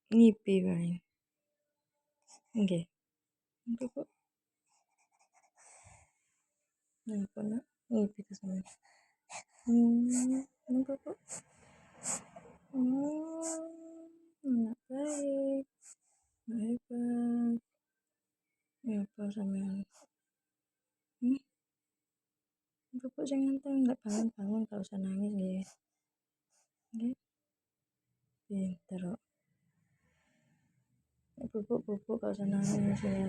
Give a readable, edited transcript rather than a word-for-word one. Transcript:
Ngipi paling. Nggih. Bubuk. Napa nak? Ngipi ta sampean? Bubuk. Anak baik. Hebat. Apa sampean? Hmm? Bubuk sing ganteng, lek bangun-bangun gak usah nangis nggih. Nggih. Pinter kok. Bubuk gak usah nangis ya.